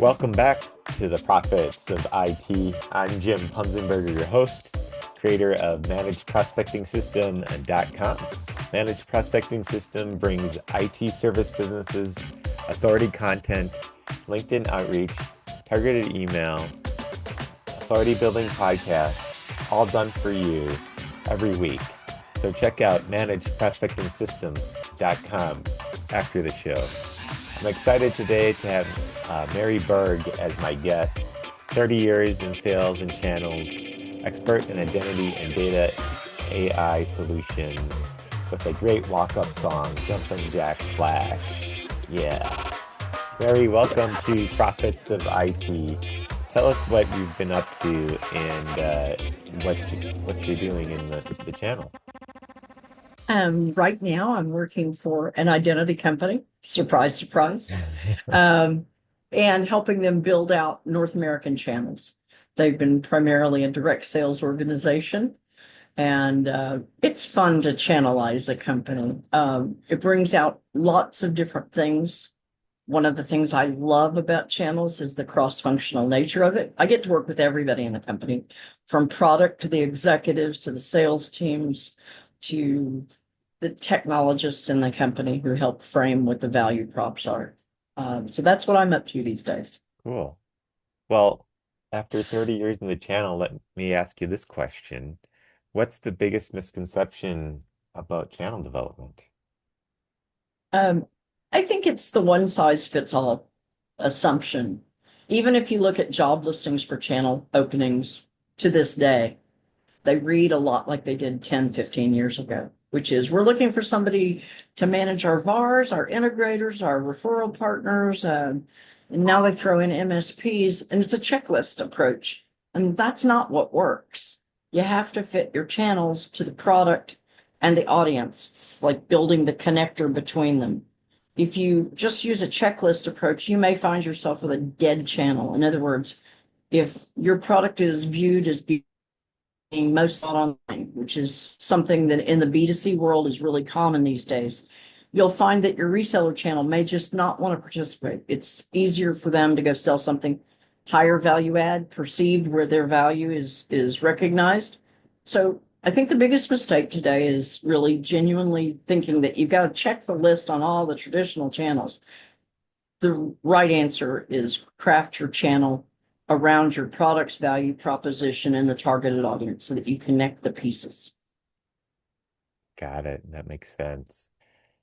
Welcome back to the Profits of IT. I'm Jim Punzenberger, your host, creator of ManagedProspectingSystem.com. Managed Prospecting System brings IT service businesses authority content, LinkedIn outreach, targeted email, authority building podcasts, all done for you every week. So check out ManagedProspectingSystem.com after the show. I'm excited today to have Mary Berg as my guest. 30 years in sales and channels, expert in identity and data AI solutions, with a great walk-up song, Jumpin' Jack Flash. Yeah. Mary, welcome to Profits of IT. Tell us what you've been up to and what you're doing in the channel. Right now, I'm working for an identity company. Surprise, surprise. Um, and helping them build out North American channels. They've been primarily a direct sales organization, and it's fun to channelize a company. It brings out lots of different things. One of the things I love about channels is the cross-functional nature of it. I get to work with everybody in the company, from product to the executives to the sales teams to the technologists in the company who help frame what the value props are. So that's what I'm up to these days. Cool. Well, after 30 years in the channel, let me ask you this question. What's the biggest misconception about channel development? Um, I think it's the one size fits all assumption. Even if you look at job listings for channel openings to this day, they read a lot like they did 10, 15 years ago, which is we're looking for somebody to manage our VARs, our integrators, our referral partners. And now they throw in MSPs, and it's a checklist approach. And that's not what works. You have to fit your channels to the product and the audience. It's like building the connector between them. If you just use a checklist approach, you may find yourself with a dead channel. In other words, if your product is viewed as being most sought online, which is something that in the B2C world is really common these days, you'll find that your reseller channel may just not want to participate. It's easier for them to go sell something higher value add, perceived where their value is recognized. So I think the biggest mistake today is really genuinely thinking that you've got to check the list on all the traditional channels. The right answer is craft your channel around your product's value proposition and the targeted audience so that you connect the pieces. Got it. That makes sense.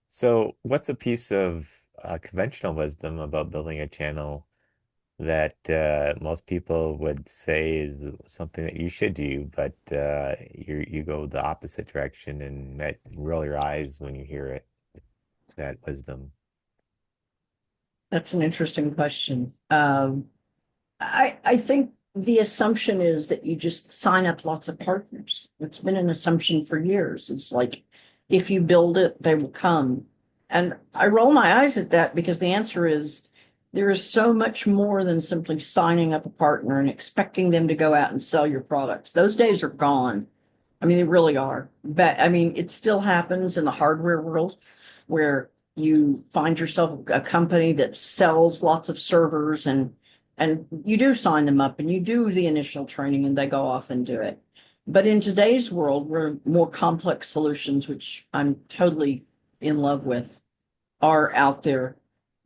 So, what's a piece of conventional wisdom about building a channel that most people would say is something that you should do, but you go the opposite direction and roll your eyes when you hear it, that wisdom? That's an interesting question. I think the assumption is that you just sign up lots of partners. It's been an assumption for years. It's like if you build it, they will come. And I roll my eyes at that because the answer is there is so much more than simply signing up a partner and expecting them to go out and sell your products. Those days are gone. I mean, they really are. But I mean, it still happens in the hardware world where you find yourself a company that sells lots of servers and you do sign them up and you do the initial training and they go off and do it. But in today's world, where more complex solutions, which I'm totally in love with, are out there,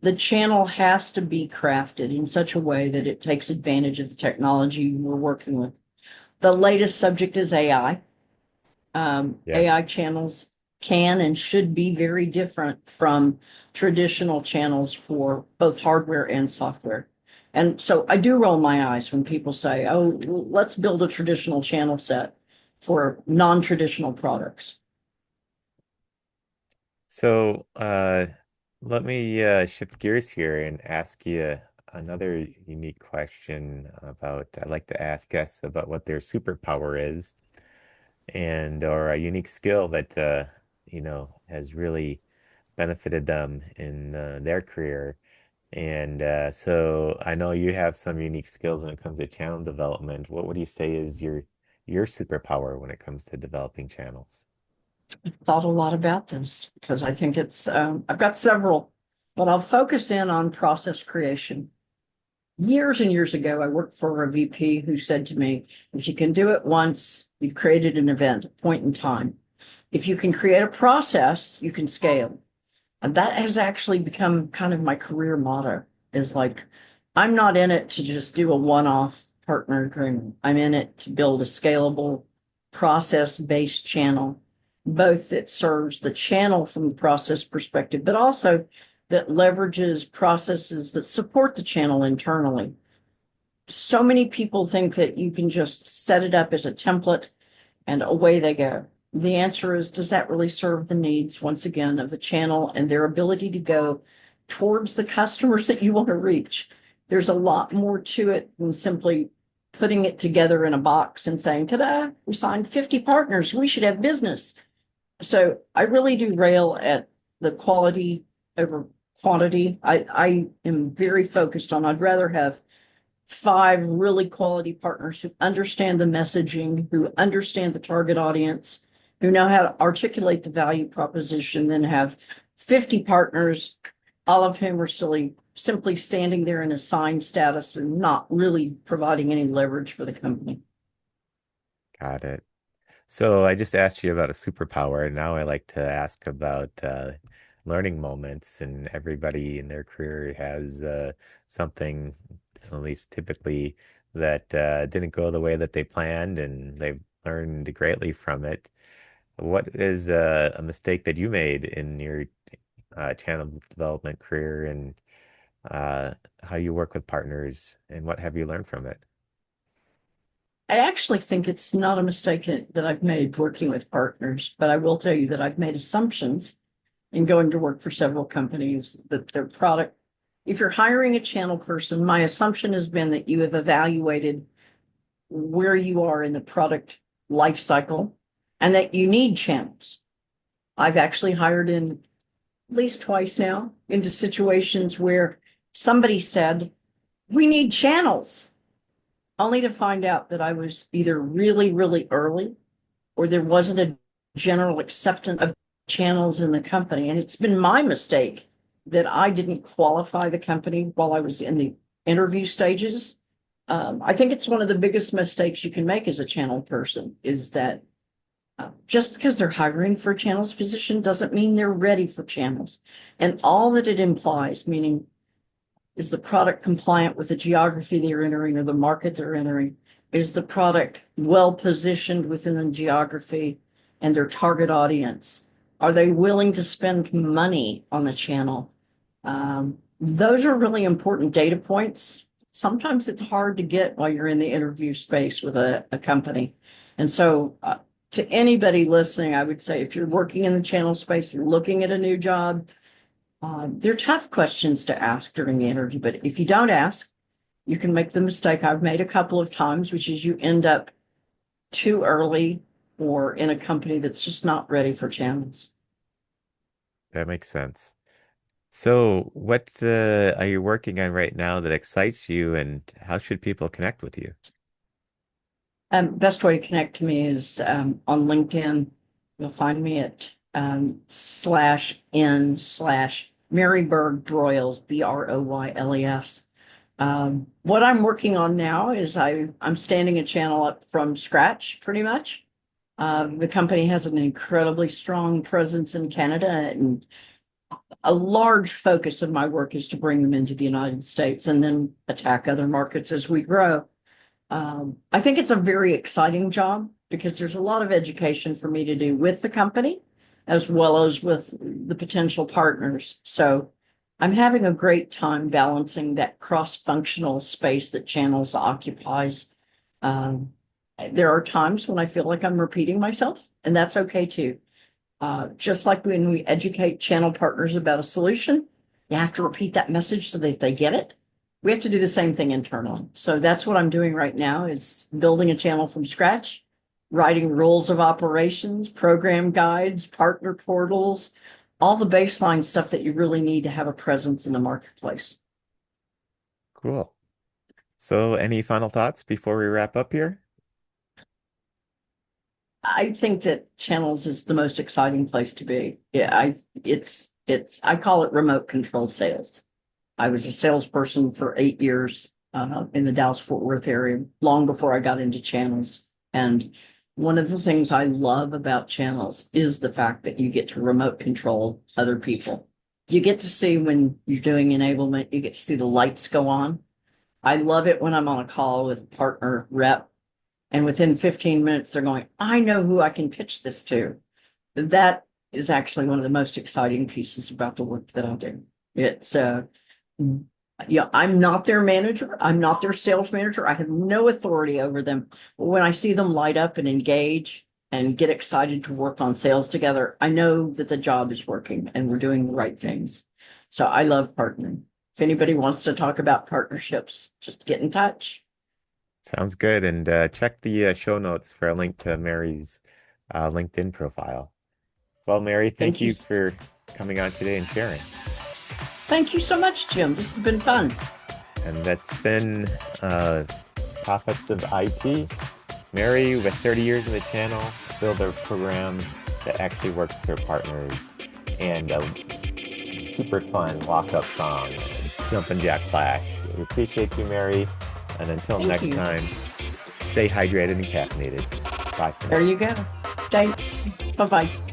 the channel has to be crafted in such a way that it takes advantage of the technology we're working with. The latest subject is AI. AI Yes. channels can and should be very different from traditional channels for both hardware and software. And so I do roll my eyes when people say, oh, let's build a traditional channel set for non-traditional products. So, let me shift gears here and ask you another unique question about, I like to ask guests about what their superpower is and or a unique skill that has really benefited them in their career. And so I know you have some unique skills when it comes to channel development. What would you say is your superpower when it comes to developing channels? I've thought a lot about this because I think I've got several, but I'll focus in on process creation. Years and years ago, I worked for a VP who said to me, if you can do it once, you've created an event, a point in time. If you can create a process, you can scale. And that has actually become kind of my career motto is like, I'm not in it to just do a one-off partner agreement. I'm in it to build a scalable process-based channel, both that serves the channel from the process perspective, but also that leverages processes that support the channel internally. So many people think that you can just set it up as a template and away they go. The answer is, does that really serve the needs, once again, of the channel and their ability to go towards the customers that you want to reach? There's a lot more to it than simply putting it together in a box and saying, ta-da, we signed 50 partners, we should have business. So I really do rail at the quality over quantity. I am very focused on, I'd rather have 5 really quality partners who understand the messaging, who understand the target audience, who know how to articulate the value proposition, than have 50 partners, all of whom are simply standing there in assigned status and not really providing any leverage for the company. Got it. So I just asked you about a superpower, and now I like to ask about learning moments. And everybody in their career has something, at least typically, that didn't go the way that they planned, and they've learned greatly from it. What is a mistake that you made in your channel development career, and uh, how you work with partners, and what have you learned from it? I actually think it's not a mistake that I've made working with partners, but I will tell you that I've made assumptions in going to work for several companies that their product, if you're hiring a channel person, my assumption has been that you have evaluated where you are in the product life cycle and that you need channels. I've actually hired in at least twice now into situations where somebody said, we need channels, only to find out that I was either really, really early or there wasn't a general acceptance of channels in the company. And it's been my mistake that I didn't qualify the company while I was in the interview stages. I think it's one of the biggest mistakes you can make as a channel person is that just because they're hiring for a channels position doesn't mean they're ready for channels. And all that it implies, meaning is the product compliant with the geography they're entering or the market they're entering? Is the product well positioned within the geography and their target audience? Are they willing to spend money on the channel? Those are really important data points. Sometimes it's hard to get while you're in the interview space with a company. And so, to anybody listening, I would say if you're working in the channel space, you're looking at a new job, they're tough questions to ask during the interview, but if you don't ask, you can make the mistake I've made a couple of times, which is you end up too early or in a company that's just not ready for channels. That makes sense. So, what are you working on right now that excites you, and how should people connect with you? Best way to connect to me is on LinkedIn. You'll find me at /n/ Mary Berg Broyles, Broyles. What I'm working on now is I'm standing a channel up from scratch, pretty much. The company has an incredibly strong presence in Canada, and a large focus of my work is to bring them into the United States and then attack other markets as we grow. I think it's a very exciting job because there's a lot of education for me to do with the company as well as with the potential partners. So I'm having a great time balancing that cross-functional space that channels occupies. Um, there are times when I feel like I'm repeating myself, and that's okay too. Just like when we educate channel partners about a solution, you have to repeat that message so that they get it. We have to do the same thing internally. So that's what I'm doing right now is building a channel from scratch, writing rules of operations, program guides, partner portals, all the baseline stuff that you really need to have a presence in the marketplace. Cool. So, any final thoughts before we wrap up here? I think that channels is the most exciting place to be. Yeah, I call it remote control sales. I was a salesperson for 8 years in the Dallas-Fort Worth area long before I got into channels. And one of the things I love about channels is the fact that you get to remote control other people. You get to see when you're doing enablement, you get to see the lights go on. I love it when I'm on a call with partner rep and within 15 minutes they're going, I know who I can pitch this to. That is actually one of the most exciting pieces about the work that I do. It's yeah, I'm not their manager. I'm not their sales manager. I have no authority over them. But when I see them light up and engage and get excited to work on sales together, I know that the job is working and we're doing the right things. So I love partnering. If anybody wants to talk about partnerships, just get in touch. Sounds good. And check the show notes for a link to Mary's LinkedIn profile. Well, Mary, thank Thank you. you for coming on today and sharing. Thank you so much, Jim. This has been fun. And that's been Prophets of IT. Mary, with 30 years of the channel, build a program that actually works with her partners, and a super fun walk-up song, Jumpin' Jack Flash. We appreciate you, Mary. And until Thank next you. time, stay hydrated and caffeinated. Bye for There now. you go. Thanks. Bye-bye.